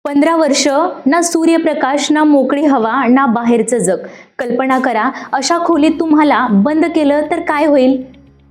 15 वर्ष ना सूर्यप्रकाश, ना मोकळी हवा, ना बाहेरचं जग. कल्पना करा, अशा खोलीत तुम्हाला बंद केलं तर काय होईल?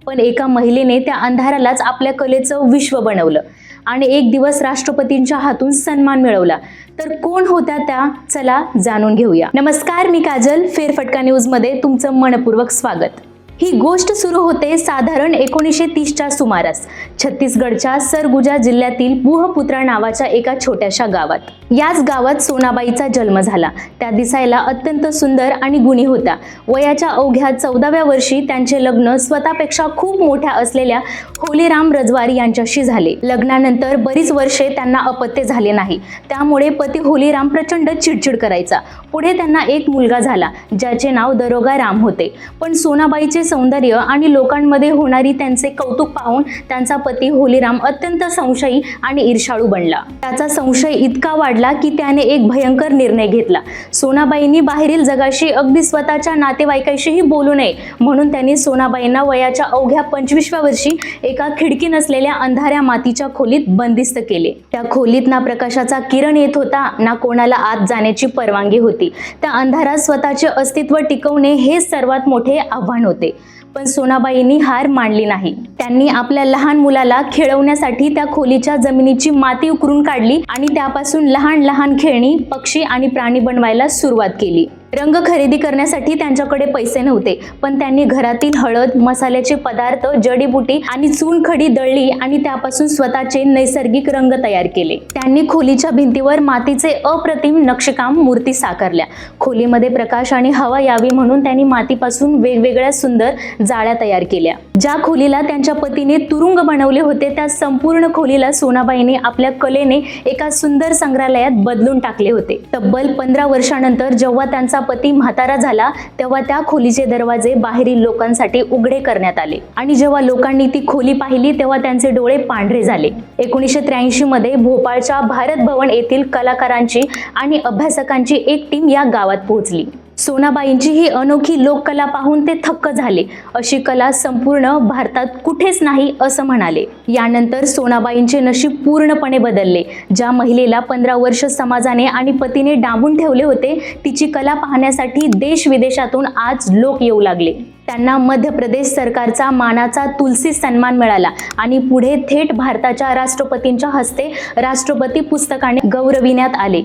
पण एका महिलेने त्या अंधारालाच आपल्या कलेचं विश्व बनवलं आणि एक दिवस राष्ट्रपतींच्या हातून सन्मान मिळवला. तर कोण होत्या त्या? चला जाणून घेऊया. नमस्कार, मी काजल. फेरफटका न्यूज मध्ये तुमचं मनपूर्वक स्वागत. ही गोष्ट सुरू होते साधारण 1930च्या सुमारास छत्तीसगडच्या सरगुजा जिल्ह्यातील बुहपुत्रा नावाच्या एका छोट्याशा गावात. याच गावात सोनाबाईचा जन्म झाला. त्या दिसायला अत्यंत सुंदर आणि गुणी होत्या. वयाच्या अवघ्या 14व्या वर्षी त्यांचे लग्न स्वतःपेक्षा खूप मोठ्या असलेल्या होलीराम रजवारी यांच्याशी झाले. लग्नानंतर बरीच वर्षे त्यांना अपत्य झाले नाही. त्यामुळे पती होलीराम प्रचंड चिडचिड करायचा. पुढे त्यांना एक मुलगा झाला, ज्याचे नाव दरोगा राम होते. पण सोनाबाईचे सौंदर्य आणि लोकांमध्ये होणारी त्यांचे कौतुक पाहून त्यांचा पती होलीराम अत्यंत संशयी आणि ईर्ष्याळू बनला. त्याचा संशय इतका वाढला की त्याने एक भयंकर निर्णय घेतला. सोनाबाईंनी बाहेरील जगाशी, अगदी स्वतःच्या नातेवाईकांशीही बोलू नये म्हणून त्यांनी सोनाबाईंना वयाच्या अवघ्या 25व्या वर्षी एका खिडकी नसलेल्या अंधाऱ्या मातीच्या खोलीत बंदिस्त केले. त्या खोलीत ना प्रकाशाचा किरण येत होता, ना कोणाला आत जाण्याची परवानगी होती. त्या अंधारात स्वतःचे अस्तित्व टिकवणे हे सर्वात मोठे आव्हान होते. पण सोनाबाईंनी हार मानली नाही. त्यांनी आपल्या लहान मुलाला खेळवण्यासाठी त्या खोलीच्या जमिनीची माती उकरून काढली आणि त्यापासून लहान लहान खेळणी, पक्षी आणि प्राणी बनवायला सुरुवात केली. रंग खरेदी करण्यासाठी त्यांच्याकडे पैसे नव्हते, पण त्यांनी घरातील हळद, मसाल्याचे पदार्थ, जडीबुटी आणि चूनखडी दळली आणि त्यापासून स्वतःचे नैसर्गिक रंग तयार केले. त्यांनी खोलीच्या भिंतीवर मातीचे अप्रतिम नक्षीकाम मूर्ती साकारल्या. खोलीमध्ये प्रकाश आणि हवा यावी म्हणून त्यांनी मातीपासून वेगवेगळ्या सुंदर जाळ्या तयार केल्या. ज्या खोलीला त्यांच्या पतीने तुरुंग बनवले होते, त्या संपूर्ण खोलीला सोनाबाईंनी आपल्या कलेने एका सुंदर संग्रहालयात बदलून टाकले होते. तब्बल 15 वर्षानंतर जेव्हा त्यांचा पती म्हातारा झाला, तेव्हा त्या खोलीचे दरवाजे बाहेरील लोकांसाठी उघडे करण्यात आले आणि जेव्हा लोकांनी ती खोली पाहिली तेव्हा त्यांचे डोळे पांढरे झाले. 1983 मध्ये भोपाळच्या भारत भवन येथील कलाकारांची आणि अभ्यासकांची एक टीम या गावात पोहोचली. सोनाबाईंची ही अनोखी लोककला पाहून ते थक्क झाले. अशी कला संपूर्ण भारतात कुठेच नाही असं म्हणाले. यानंतर सोनाबाईंचे नशीब पूर्णपणे बदलले. ज्या महिलेला 15 वर्ष समाजाने आणि पतीने डांबून ठेवले होते, तिची कला पाहण्यासाठी देश विदेशातून आज लोक येऊ लागले. त्यांना मध्य प्रदेश सरकारचा मानाचा तुलसी सन्मान मिळाला आणि पुढे थेट भारताच्या राष्ट्रपतींच्या हस्ते राष्ट्रपती पुस्तकाने गौरविण्यात आले.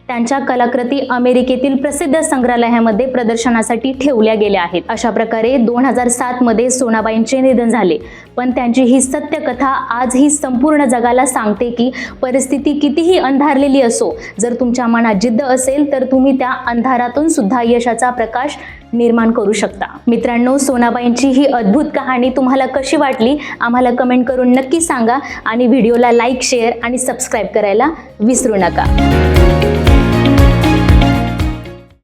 त्यांच्या कलाकृती अमेरिकेतील प्रसिद्ध संग्रहालयामध्ये प्रदर्शनासाठी ठेवल्या गेल्या आहेत. अशा प्रकारे 2007 मध्ये सोनाबाईंचे निधन झाले. पण त्यांची ही सत्य कथा आज ही संपूर्ण जगाला सांगते की परिस्थिती कितीही अंधारलेली असो, जर तुमच्या मनात जिद्द असेल तर तुम्ही त्या अंधारातून सुद्धा यशाचा प्रकाश निर्माण करू शकता. मित्रांनो, सोनाबाईंची ही अद्भुत कहाणी तुम्हाला कशी वाटली आम्हाला कमेंट करून नक्की सांगा आणि व्हिडिओला लाईक, शेअर आणि सबस्क्राईब करायला विसरू नका.